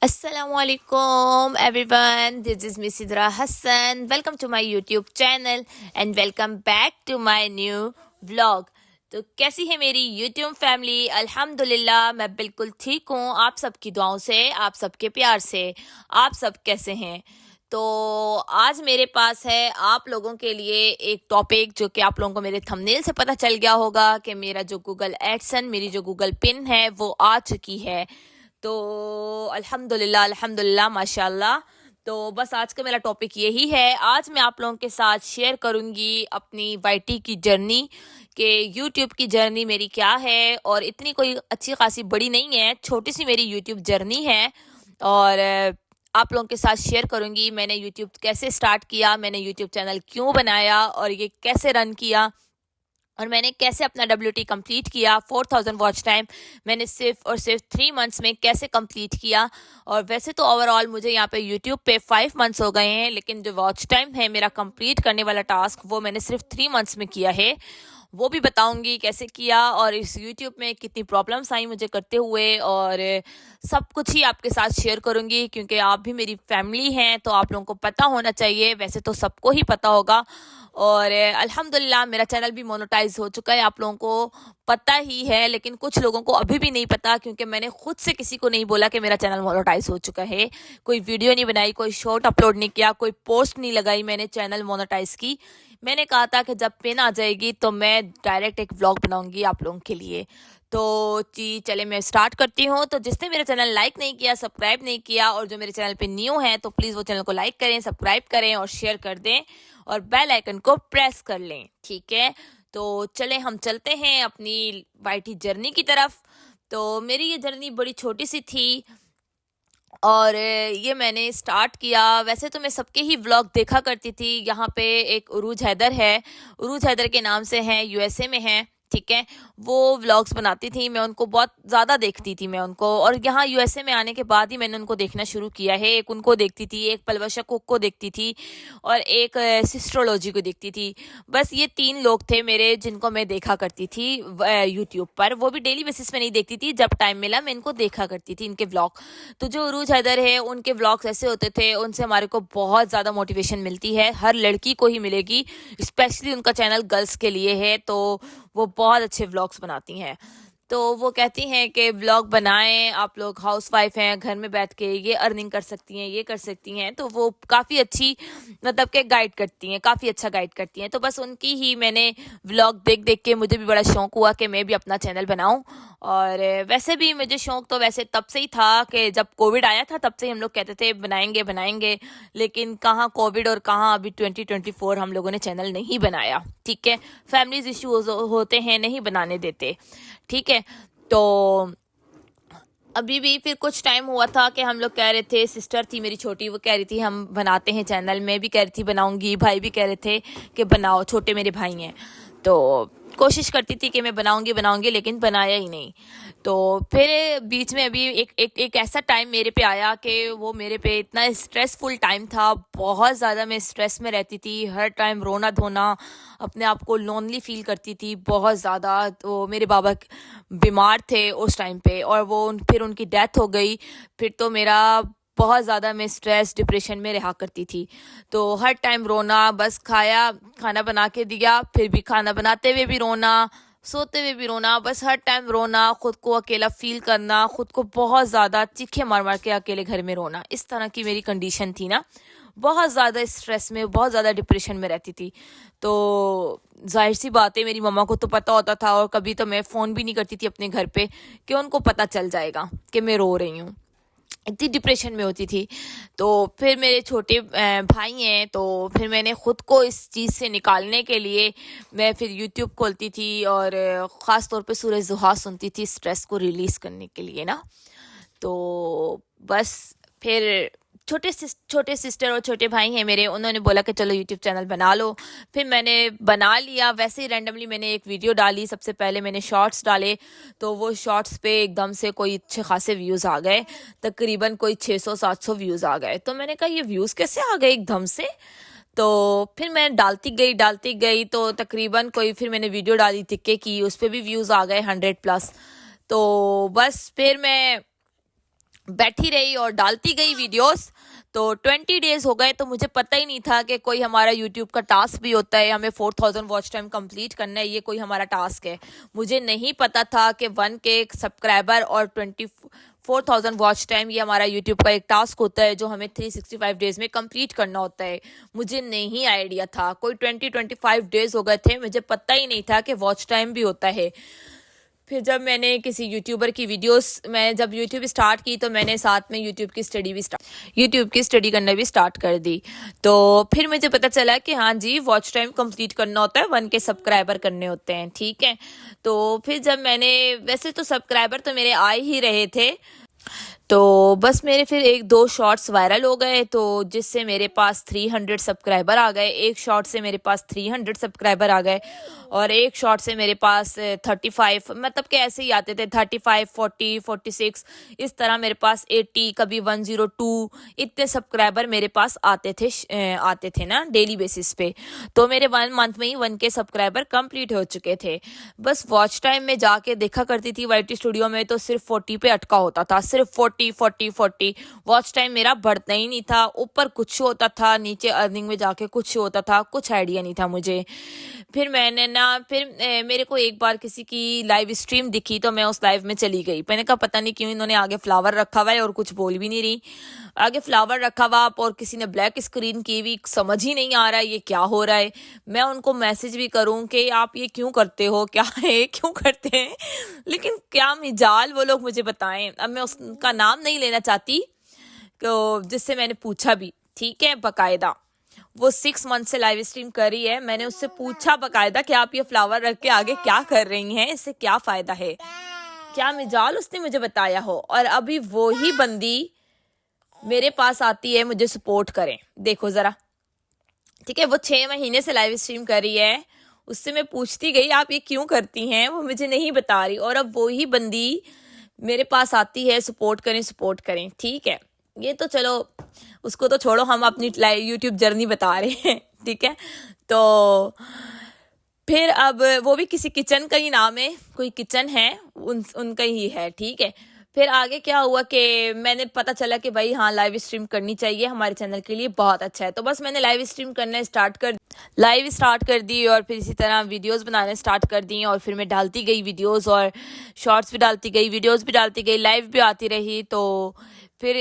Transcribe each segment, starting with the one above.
Assalamualaikum everyone, this is Miss Sidra Hassan. Welcome to my YouTube channel and welcome back to my new vlog. तो कैसी है मेरी YouTube family? अल्हम्दुलिल्लाह मैं बिल्कुल ठीक हूँ, आप सबकी दुआओं से, आप सबके प्यार से। आप सब कैसे हैं? तो आज मेरे पास है आप लोगों के लिए एक टॉपिक जो कि आप लोगों को मेरे थंबनेल से पता चल गया होगा कि मेरा जो गूगल एडसन, मेरी जो गूगल पिन है वो आ चुकी है। तो अल्हम्दुलिल्लाह अल्हम्दुलिल्लाह माशाल्लाह। तो बस आज का मेरा टॉपिक यही है। आज मैं आप लोगों के साथ शेयर करूंगी अपनी वाईटी की जर्नी, कि यूट्यूब की जर्नी मेरी क्या है। और इतनी कोई अच्छी खासी बड़ी नहीं है, छोटी सी मेरी यूट्यूब जर्नी है। और आप लोगों के साथ शेयर करूंगी मैंने यूट्यूब कैसे स्टार्ट किया, मैंने यूट्यूब चैनल क्यों बनाया और ये कैसे रन किया, और मैंने कैसे अपना WT कंप्लीट किया। 4000 वॉच टाइम मैंने सिर्फ और सिर्फ 3 मंथ्स में कैसे कंप्लीट किया। और वैसे तो ओवरऑल मुझे यहाँ पे यूट्यूब पे 5 मंथ्स हो गए हैं, लेकिन जो वॉच टाइम है मेरा कंप्लीट करने वाला टास्क वो मैंने सिर्फ 3 मंथ्स में किया है। वो भी बताऊंगी कैसे किया और इस यूट्यूब में कितनी प्रॉब्लम्स आई मुझे करते हुए, और सब कुछ ही आपके साथ शेयर करूंगी, क्योंकि आप भी मेरी फैमिली हैं तो आप लोगों को पता होना चाहिए। वैसे तो सबको ही पता होगा। और अल्हम्दुलिल्लाह मेरा चैनल भी मोनेटाइज हो चुका है, आप लोगों को पता ही है, लेकिन कुछ लोगों को अभी भी नहीं पता, क्योंकि मैंने खुद से किसी को नहीं बोला कि मेरा चैनल मोनेटाइज हो चुका है। कोई वीडियो नहीं बनाई, कोई शॉर्ट अपलोड नहीं किया, कोई पोस्ट नहीं लगाई मैंने चैनल मोनेटाइज की। मैंने कहा था कि जब पिन आ जाएगी तो मैं डायरेक्ट एक व्लॉग बनाऊंगी आप लोगों के लिए। तो जी चले मैं स्टार्ट करती हूँ। तो जिसने मेरा चैनल लाइक नहीं किया, सब्सक्राइब नहीं किया, और जो मेरे चैनल पे न्यू है तो प्लीज़ वो चैनल को लाइक करें, सब्सक्राइब करें और शेयर कर दें, और बेल आइकन को प्रेस कर लें, ठीक है। तो चले हम चलते हैं अपनी वाईटी जर्नी की तरफ। तो मेरी ये जर्नी बड़ी छोटी सी थी, और ये मैंने स्टार्ट किया। वैसे तो मैं सबके ही व्लॉग देखा करती थी। यहाँ पे एक उरूज हैदर है, उरूज हैदर के नाम से है, USA में है, ठीक है। वो व्लॉग्स बनाती थी, मैं उनको बहुत ज़्यादा देखती थी मैं उनको। और यहाँ USA में आने के बाद ही मैंने उनको देखना शुरू किया है। एक उनको देखती थी, एक पलवशा कुक को देखती थी, और एक सिस्ट्रोलॉजी को देखती थी। बस ये 3 लोग थे मेरे जिनको मैं देखा करती थी यूट्यूब पर। वो भी डेली बेसिस पे नहीं देखती थी, जब टाइम मिला मैं इनको देखा करती थी, इनके व्लॉग। तो जो उरूज हैदर है उनके व्लॉग्स ऐसे होते थे, उनसे हमारे को बहुत ज़्यादा मोटिवेशन मिलती है, हर लड़की को ही मिलेगी। स्पेशली उनका चैनल गर्ल्स के लिए है, तो वो बहुत अच्छे व्लॉग्स बनाती हैं। तो वो कहती हैं कि व्लॉग बनाएं, आप लोग हाउस वाइफ हैं, घर में बैठ के ये अर्निंग कर सकती हैं, ये कर सकती हैं। तो वो काफ़ी अच्छी, मतलब कि गाइड करती हैं, काफ़ी अच्छा गाइड करती हैं। तो बस उनकी ही मैंने व्लॉग देख देख के मुझे भी बड़ा शौक हुआ कि मैं भी अपना चैनल बनाऊं। और वैसे भी मुझे शौक तो वैसे तब से ही था कि जब कोविड आया था तब से ही हम लोग कहते थे बनाएंगे बनाएंगे, लेकिन कहाँ कोविड और कहाँ अभी 2024 हम लोगों ने चैनल नहीं बनाया, ठीक है। फैमिलीज इश्यूज होते हैं, नहीं बनाने देते, ठीक है। तो अभी भी फिर कुछ टाइम हुआ था कि हम लोग कह रहे थे, सिस्टर थी मेरी छोटी, वो कह रही थी हम बनाते हैं चैनल, मैं भी कह रही थी बनाऊंगी, भाई भी कह रहे थे कि बनाओ, छोटे मेरे भाई हैं। तो कोशिश करती थी कि मैं बनाऊंगी बनाऊंगी, लेकिन बनाया ही नहीं। तो फिर बीच में अभी एक ऐसा टाइम मेरे पे आया कि वो मेरे पे इतना स्ट्रेसफुल टाइम था, बहुत ज़्यादा मैं स्ट्रेस में रहती थी, हर टाइम रोना धोना, अपने आप को लोनली फील करती थी बहुत ज़्यादा। तो मेरे बाबा बीमार थे उस टाइम पे, और वो फिर उनकी डेथ हो गई। फिर तो मेरा बहुत ज़्यादा मैं स्ट्रेस डिप्रेशन में रहा करती थी। तो हर टाइम रोना, बस खाना बना के दिया फिर भी खाना बनाते हुए भी रोना, सोते हुए भी रोना, बस हर टाइम रोना, खुद को अकेला फील करना, खुद को बहुत ज़्यादा चीखे मार मार के अकेले घर में रोना। इस तरह की मेरी कंडीशन थी ना, बहुत ज़्यादा स्ट्रेस में, बहुत ज़्यादा डिप्रेशन में रहती थी। तो जाहिर सी बात है मेरी मम्मा को तो पता होता था, और कभी तो मैं फ़ोन भी नहीं करती थी अपने घर पे कि उनको पता चल जाएगा कि मैं रो रही हूँ, इतनी डिप्रेशन में होती थी। तो फिर मेरे छोटे भाई हैं, तो फिर मैंने ख़ुद को इस चीज़ से निकालने के लिए मैं फिर यूट्यूब खोलती थी, और ख़ास तौर पे सूरह ज़ुहा सुनती थी स्ट्रेस को रिलीज़ करने के लिए ना। तो बस फिर छोटे सिस्टर और छोटे भाई हैं मेरे, उन्होंने बोला कि चलो यूट्यूब चैनल बना लो। फिर मैंने बना लिया, वैसे ही रैंडमली मैंने एक वीडियो डाली। सबसे पहले मैंने शॉर्ट्स डाले, तो वो शॉर्ट्स पे एकदम से कोई अच्छे खासे व्यूज़ आ गए, तकरीबन कोई 600-700 व्यूज़ आ गए। तो मैंने कहा ये व्यूज़ कैसे आ गए एकदम से। तो फिर मैं डालती गई तो तकरीबन कोई, फिर मैंने वीडियो डाली तिक्के की, उस पर भी व्यूज़ आ गए 100+। तो बस फिर मैं बैठी रही और डालती गई वीडियोस। तो 20 डेज हो गए, तो मुझे पता ही नहीं था कि कोई हमारा यूट्यूब का टास्क भी होता है, हमें 4000 वॉच टाइम कंप्लीट करना है, ये कोई हमारा टास्क है। मुझे नहीं पता था कि 1K सब्सक्राइबर और 4000 वॉच टाइम ये हमारा यूट्यूब का एक टास्क होता है जो हमें 365 डेज में कंप्लीट करना होता है। मुझे नहीं आइडिया था। कोई 20-25 डेज हो गए थे, मुझे पता ही नहीं था कि वॉच टाइम भी होता है। फिर जब मैंने किसी यूट्यूबर की वीडियोस, मैं जब यूट्यूब स्टार्ट की तो मैंने साथ में यूट्यूब की स्टडी करना भी स्टार्ट कर दी। तो फिर मुझे पता चला कि हाँ जी, वॉच टाइम कंप्लीट करना होता है, 1K सब्सक्राइबर करने होते हैं, ठीक है। तो फिर जब मैंने, वैसे तो सब्सक्राइबर तो मेरे आ ही रहे थे, तो बस मेरे फिर 1-2 शॉर्ट्स वायरल हो गए, तो जिससे मेरे पास 300 सब्सक्राइबर आ गए। एक शॉर्ट से मेरे पास 300 सब्सक्राइबर आ गए और एक शॉर्ट से मेरे पास 35, मतलब कि ऐसे ही आते थे, 35, 40, 46, इस तरह मेरे पास 80, कभी 102, इतने सब्सक्राइबर मेरे पास आते थे ना डेली बेसिस पे। तो मेरे 1 मंथ में ही 1K सब्सक्राइबर कंप्लीट हो चुके थे। बस वॉच टाइम में जाके देखा करती थी YT स्टूडियो में, तो सिर्फ 40 पे अटका होता था, सिर्फ 40 वॉच टाइम मेरा बढ़ता ही नहीं था। ऊपर कुछ होता था, नीचे अर्निंग में जाके कुछ होता था, कुछ आइडिया नहीं था मुझे। फिर मैंने ना, मेरे को एक बार किसी की लाइव स्ट्रीम दिखी, तो मैं उस लाइव में चली गई। मैंने कहा पता नहीं क्यों इन्होंने आगे फ्लावर रखा हुआ है और कुछ बोल भी नहीं रही। आगे फ्लावर रखा हुआ और किसी ने ब्लैक स्क्रीन की हुई, समझ ही नहीं आ रहा है ये क्या हो रहा है। मैं उनको मैसेज भी करूं कि आप ये क्यों करते हो, क्या है, क्यों करते हैं, लेकिन क्या मिजाल वो लोग मुझे बताएं। अब मैं उसका नाम नहीं लेना चाहती, तो जिससे मैंने पूछा भी, ठीक है, बकायदा वो 6 मंथ से लाइव स्ट्रीम कर रही है। मैंने उससे पूछा बकायदा कि आप ये फ्लावर रख के आगे क्या कर रही हैं, इससे क्या फायदा है, क्या मिजाल उसने मुझे बताया हो। और अभी वो ही बंदी मेरे पास आती है मुझे सपोर्ट करें, देखो जरा, ठीक है। वो 6 महीने से लाइव स्ट्रीम कर रही है, उससे मैं पूछती गई आप ये क्यों करती हैं, वो मुझे नहीं बता रही, और अब वो ही बंदी मेरे पास आती है सपोर्ट करें, ठीक है। ये तो चलो, उसको तो छोड़ो, हम अपनी यूट्यूब जर्नी बता रहे हैं, ठीक है। तो फिर अब वो भी किसी किचन का ही नाम है, कोई किचन है, उनका ही है, ठीक है। फिर आगे क्या हुआ कि मैंने पता चला कि भाई हाँ, लाइव स्ट्रीम करनी चाहिए, हमारे चैनल के लिए बहुत अच्छा है। तो बस मैंने लाइव स्टार्ट कर दी और फिर इसी तरह वीडियोस बनाने स्टार्ट कर दी, और फिर मैं डालती गई वीडियोस, और शॉर्ट्स भी डालती गई, वीडियोस भी डालती गई, लाइव भी आती रही। तो फिर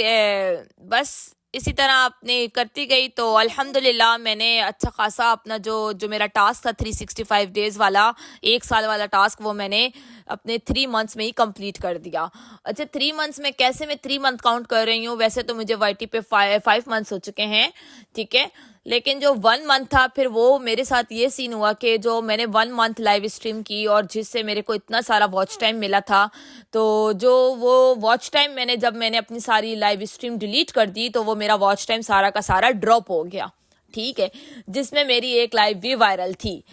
बस इसी तरह अपने करती गई। तो अल्हम्दुलिल्लाह मैंने अच्छा खासा अपना जो मेरा टास्क था 365 डेज़ वाला, 1 साल वाला टास्क, वो मैंने अपने 3 मंथ्स में ही कंप्लीट कर दिया। अच्छा, 3 मंथ्स में कैसे मैं 3 मंथ काउंट कर रही हूँ, वैसे तो मुझे YT पे 5 मंथ्स हो चुके हैं, ठीक है। लेकिन जो 1 मंथ था, फिर वो मेरे साथ ये सीन हुआ कि जो मैंने 1 मंथ लाइव स्ट्रीम की और जिससे मेरे को इतना सारा वॉच टाइम मिला था, तो जो वो वॉच टाइम जब मैंने अपनी सारी लाइव स्ट्रीम डिलीट कर दी, तो वो मेरा वॉच टाइम सारा का सारा ड्रॉप हो गया, ठीक है। जिसमें मेरी एक लाइव भी वायरल थी,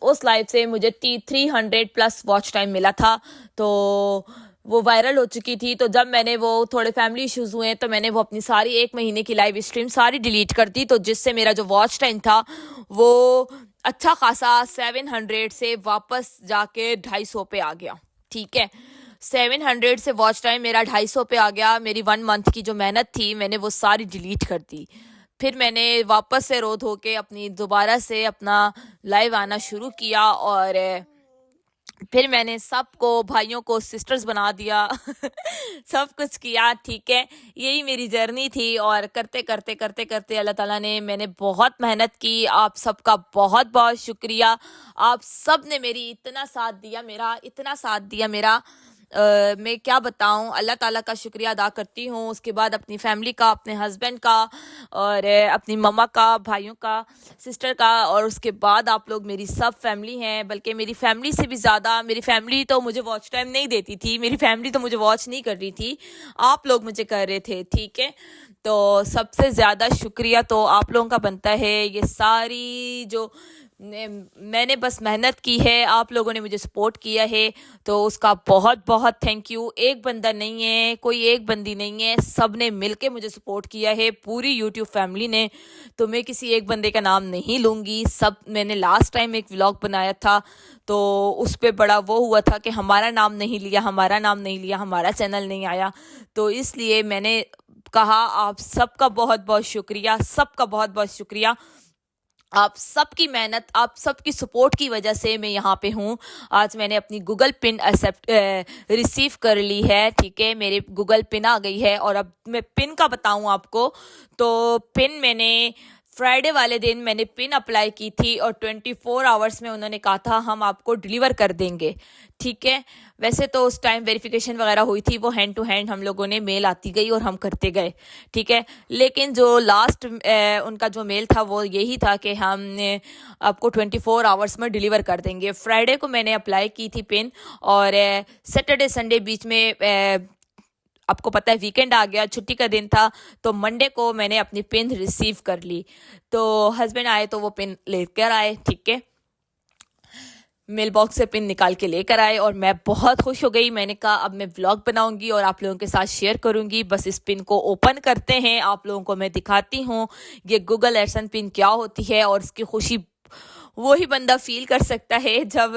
उस लाइव से मुझे 300+ वॉच टाइम मिला था, तो वो वायरल हो चुकी थी। तो जब मैंने वो थोड़े फैमिली इश्यूज हुए, तो मैंने वो अपनी सारी 1 महीने की लाइव स्ट्रीम सारी डिलीट कर दी, तो जिससे मेरा जो वॉच टाइम था वो अच्छा खासा 700 से वापस जाके 250 पे आ गया, ठीक है। 700 से वॉच टाइम मेरा 250 पे आ गया। मेरी 1 मंथ की जो मेहनत थी, मैंने वो सारी डिलीट कर दी। फिर मैंने वापस से रो धो के दोबारा से अपना लाइव आना शुरू किया, और फिर मैंने सबको, भाइयों को सिस्टर्स बना दिया सब कुछ किया, ठीक है। यही मेरी जर्नी थी, और करते करते अल्लाह ताला ने, मैंने बहुत मेहनत की। आप सबका बहुत बहुत शुक्रिया, आप सब ने मेरी इतना साथ दिया मेरा, मैं क्या बताऊं, अल्लाह ताला का शुक्रिया अदा करती हूँ। उसके बाद अपनी फैमिली का, अपने हस्बैंड का, और अपनी मम्मा का, भाइयों का, सिस्टर का, और उसके बाद आप लोग मेरी सब फैमिली हैं। बल्कि मेरी फैमिली से भी ज़्यादा, मेरी फैमिली तो मुझे वॉच टाइम नहीं देती थी, मेरी फैमिली तो मुझे वॉच नहीं कर रही थी, आप लोग मुझे कर रहे थे, ठीक है। तो सबसे ज़्यादा शुक्रिया तो आप लोगों का बनता है। ये सारी जो मैंने बस मेहनत की है, आप लोगों ने मुझे सपोर्ट किया है, तो उसका बहुत बहुत थैंक यू। एक बंदा नहीं है, कोई एक बंदी नहीं है, सब ने मिल के मुझे सपोर्ट किया है, पूरी यूट्यूब फैमिली ने। तो मैं किसी एक बंदे का नाम नहीं लूँगी। सब, मैंने लास्ट टाइम एक व्लॉग बनाया था तो उस पर बड़ा वो हुआ था कि हमारा नाम नहीं लिया, हमारा नाम नहीं लिया, हमारा चैनल नहीं आया। तो इसलिए मैंने कहा आप सबका बहुत बहुत शुक्रिया, सबका बहुत बहुत शुक्रिया। आप सबकी मेहनत, आप सबकी सपोर्ट की वजह से मैं यहाँ पे हूँ। आज मैंने अपनी गूगल पिन रिसीव कर ली है, ठीक है, मेरे गूगल पिन आ गई है। और अब मैं पिन का बताऊँ आपको, तो पिन मैंने फ्राइडे वाले दिन मैंने पिन अप्लाई की थी और 24 आवर्स में उन्होंने कहा था हम आपको डिलीवर कर देंगे, ठीक है। वैसे तो उस टाइम वेरिफिकेशन वगैरह हुई थी, वो हैंड टू हैंड हम लोगों ने मेल आती गई और हम करते गए, ठीक है। लेकिन जो लास्ट उनका जो मेल था वो यही था कि हम आपको 24 आवर्स में डिलीवर कर देंगे। फ्राइडे को मैंने अप्लाई की थी पिन, और सैटरडे संडे बीच में आपको पता है वीकेंड आ गया, छुट्टी का दिन था, तो मंडे को मैंने अपनी पिन रिसीव कर ली। तो हस्बैंड आए तो वो पिन लेकर आए, ठीक है, मेल बॉक्स से पिन निकाल के लेकर आए और मैं बहुत खुश हो गई। मैंने कहा अब मैं व्लॉग बनाऊंगी और आप लोगों के साथ शेयर करूंगी। बस इस पिन को ओपन करते हैं, आप लोगों को मैं दिखाती हूँ ये गूगल एडसेंस पिन क्या होती है। और इसकी खुशी वही बंदा फील कर सकता है जब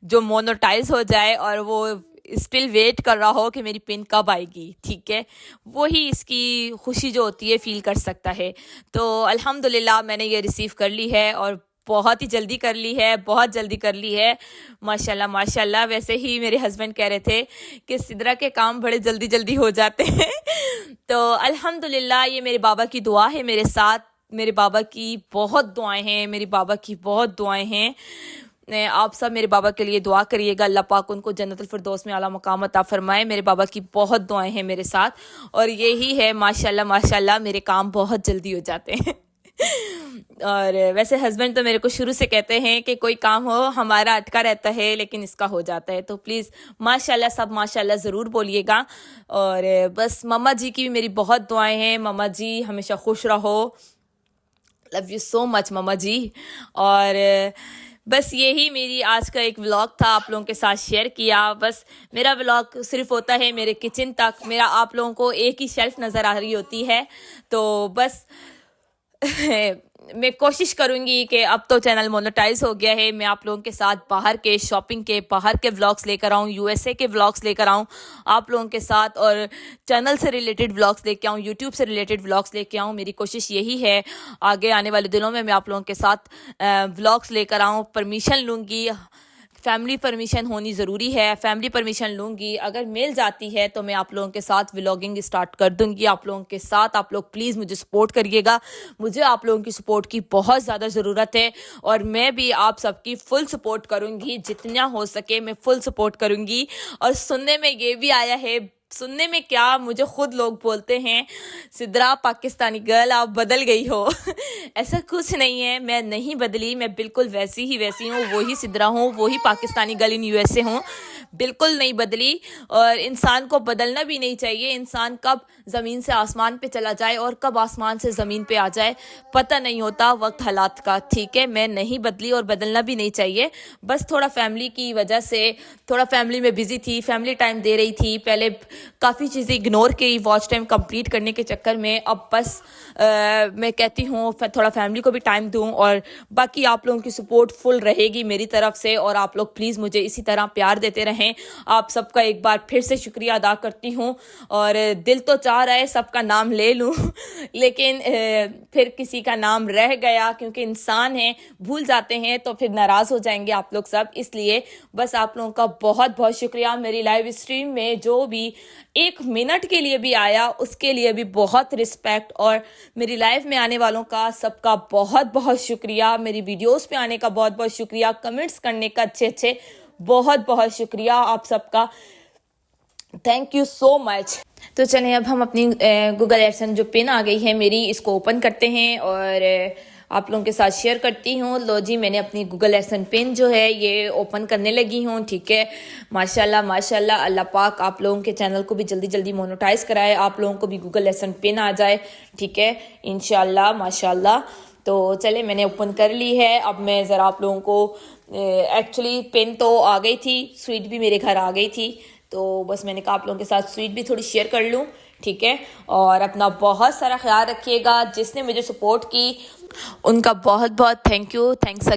जो मोनेटाइज हो जाए और वो स्टिल वेट कर रहा हो कि मेरी पिन कब आएगी, ठीक है। वही इसकी खुशी जो होती है फील कर सकता है। तो अल्हम्दुलिल्लाह मैंने ये रिसीव कर ली है और बहुत ही जल्दी कर ली है, बहुत जल्दी कर ली है, माशाल्लाह माशाल्लाह। वैसे ही मेरे हस्बैंड कह रहे थे कि सिद्रा के काम बड़े जल्दी जल्दी हो जाते हैं तो अल्हम्दुलिल्लाह ये मेरे बाबा की दुआ है मेरे साथ, मेरे बाबा की बहुत दुआएं हैं, मेरी बाबा की बहुत दुआएं हैं। आप सब मेरे बाबा के लिए दुआ करिएगा, अल्लाह पाक उनको जन्नतुल फिरदौस में आला मकाम अता फरमाए। मेरे बाबा की बहुत दुआएं हैं मेरे साथ, और यही है माशाल्लाह माशाल्लाह मेरे काम बहुत जल्दी हो जाते हैं और वैसे हस्बैंड तो मेरे को शुरू से कहते हैं कि कोई काम हो हमारा अटका रहता है लेकिन इसका हो जाता है। तो प्लीज़ माशाल्लाह सब माशाल्लाह ज़रूर बोलिएगा। और बस मम्मा जी की भी मेरी बहुत दुआएं हैं, मम्मा जी हमेशा खुश रहो, लव यू सो मच मम्मा जी। और बस यही मेरी आज का एक व्लॉग था, आप लोगों के साथ शेयर किया। बस मेरा व्लॉग सिर्फ होता है मेरे किचन तक, मेरा आप लोगों को एक ही शेल्फ नज़र आ रही होती है। तो बस मैं कोशिश करूंगी कि अब तो चैनल मोनेटाइज हो गया है, मैं आप लोगों के साथ बाहर के शॉपिंग के, बाहर के व्लॉग्स लेकर आऊँ, यूएसए के व्लॉग्स लेकर आऊँ आप लोगों के साथ, और चैनल से रिलेटेड व्लॉग्स लेके आऊँ, यूट्यूब से रिलेटेड व्लॉग्स लेके आऊँ। मेरी कोशिश यही है आगे आने वाले दिनों में मैं आप लोगों के साथ व्लॉग्स लेकर आऊँ। परमिशन लूँगी, फैमिली परमिशन होनी ज़रूरी है, फैमिली परमिशन लूँगी, अगर मिल जाती है तो मैं आप लोगों के साथ व्लॉगिंग स्टार्ट कर दूँगी आप लोगों के साथ। आप लोग प्लीज़ मुझे सपोर्ट करिएगा, मुझे आप लोगों की सपोर्ट की बहुत ज़्यादा ज़रूरत है, और मैं भी आप सबकी फुल सपोर्ट करूँगी, जितना हो सके मैं फुल सपोर्ट करूँगी। और सुनने में ये भी आया है, सुनने में क्या, मुझे खुद लोग बोलते हैं सिद्रा पाकिस्तानी गर्ल आप बदल गई हो ऐसा कुछ नहीं है, मैं नहीं बदली, मैं बिल्कुल वैसी ही वैसी हूँ, वही सिद्रा हूँ, वही पाकिस्तानी गर्ल इन यूएसए हूँ, बिल्कुल नहीं बदली। और इंसान को बदलना भी नहीं चाहिए, इंसान कब ज़मीन से आसमान पे चला जाए और कब आसमान से ज़मीन पे आ जाए पता नहीं होता वक्त हालात का, ठीक है। मैं नहीं बदली और बदलना भी नहीं चाहिए, बस थोड़ा फैमिली की वजह से, थोड़ा फैमिली में बिजी थी, फैमिली टाइम दे रही थी, पहले काफ़ी चीज़ें इग्नोर की वॉच टाइम कंप्लीट करने के चक्कर में। अब बस मैं कहती हूँ थोड़ा फैमिली को भी टाइम दूँ, और बाकी आप लोगों की सपोर्ट फुल रहेगी मेरी तरफ से, और आप लोग प्लीज़ मुझे इसी तरह प्यार देते रहें। आप सबका एक बार फिर से शुक्रिया अदा करती हूँ, और दिल तो चाह रहा है सबका नाम ले लूँ लेकिन फिर किसी का नाम रह गया, क्योंकि इंसान हैं भूल जाते हैं तो फिर नाराज़ हो जाएंगे आप लोग सब। इसलिए बस आप लोगों का बहुत बहुत शुक्रिया। मेरी लाइव स्ट्रीम में जो भी 1 मिनट के लिए भी आया उसके लिए भी बहुत रिस्पेक्ट, और मेरी लाइव में आने वालों का सबका बहुत बहुत शुक्रिया, मेरी वीडियोस पे आने का बहुत बहुत शुक्रिया, कमेंट्स करने का अच्छे अच्छे बहुत बहुत शुक्रिया आप सबका, थैंक यू सो मच। तो चलें अब हम अपनी गूगल एडसेंस जो पिन आ गई है मेरी, इसको ओपन करते हैं और आप लोगों के साथ शेयर करती हूँ। लो जी, मैंने अपनी गूगल एडसेंस पिन जो है ये ओपन करने लगी हूँ, ठीक है। माशाल्लाह माशाल्लाह, अल्लाह पाक आप लोगों के चैनल को भी जल्दी जल्दी मोनेटाइज कराए, आप लोगों को भी गूगल एडसेंस पिन आ जाए, ठीक है, इंशाल्लाह माशाल्लाह। तो चले मैंने ओपन कर ली है। अब मैं ज़रा आप लोगों को एक्चुअली पेन तो आ गई थी, स्वीट भी मेरे घर आ गई थी, तो बस मैंने कहा आप लोगों के साथ स्वीट भी थोड़ी शेयर कर लूँ, ठीक है। और अपना बहुत सारा ख्याल रखिएगा। जिसने मुझे सपोर्ट की उनका बहुत बहुत थैंक यू, थैंक्स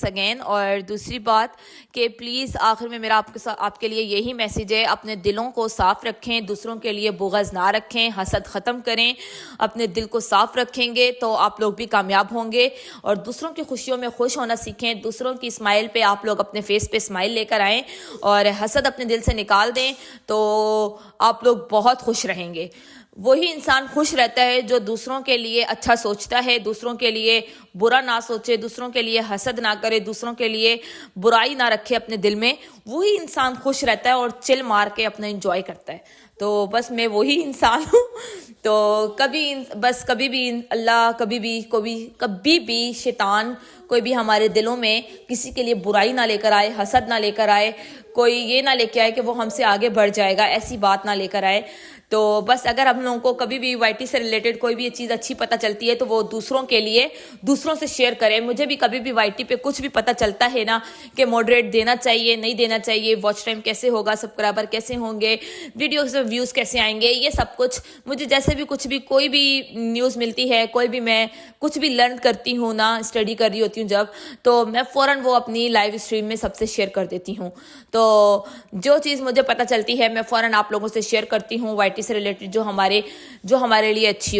अगेन। और दूसरी बात कि प्लीज़ आखिर में मेरा आपके लिए यही मैसेज है, अपने दिलों को साफ़ रखें, दूसरों के लिए बुग़्ज़ ना रखें, हसद ख़त्म करें। अपने दिल को साफ़ रखेंगे तो आप लोग भी कामयाब होंगे और दूसरों की खुशियों में खुश होना सीखें। दूसरों की स्माइल पे आप लोग अपने फेस पे स्माइल लेकर आएँ और हसद अपने दिल से निकाल दें तो आप लोग बहुत खुश रहेंगे। वही इंसान खुश रहता है जो दूसरों के लिए अच्छा सोचता है, दूसरों के लिए बुरा ना सोचे, दूसरों के लिए हसद ना करे, दूसरों के लिए बुराई ना रखे अपने दिल में। वही इंसान खुश रहता है और चिल मार के अपना एंजॉय करता है। तो बस मैं वही इंसान हूँ। तो कभी भी अल्लाह कभी भी शैतान कोई भी हमारे दिलों में किसी के लिए बुराई ना लेकर आए, हसद ना लेकर आए, कोई ये ना लेके आए कि वो हमसे आगे बढ़ जाएगा, ऐसी बात ना लेकर आए। तो बस अगर हम लोगों को कभी भी वाईटी से रिलेटेड कोई भी चीज़ अच्छी पता चलती है तो वो दूसरों के लिए दूसरों से शेयर करें। मुझे भी कभी भी वाईटी पे कुछ भी पता चलता है ना कि मॉडरेट देना चाहिए, नहीं देना चाहिए, वॉच टाइम कैसे होगा, सब्सक्राइबर कैसे होंगे, वीडियो से व्यूज़ कैसे आएंगे, ये सब कुछ मुझे जैसे भी कुछ भी कोई भी न्यूज़ मिलती है, कोई भी मैं कुछ भी लर्न करती हूँ ना, स्टडी कर रही होती हूँ जब, तो मैं फ़ौरन वो अपनी लाइव स्ट्रीम में सबसे शेयर कर देती हूँ। तो जो चीज़ मुझे पता चलती है मैं फ़ौरन आप लोगों से शेयर करती हूँ वाईटी से रिलेटेड, जो हमारे लिए अच्छी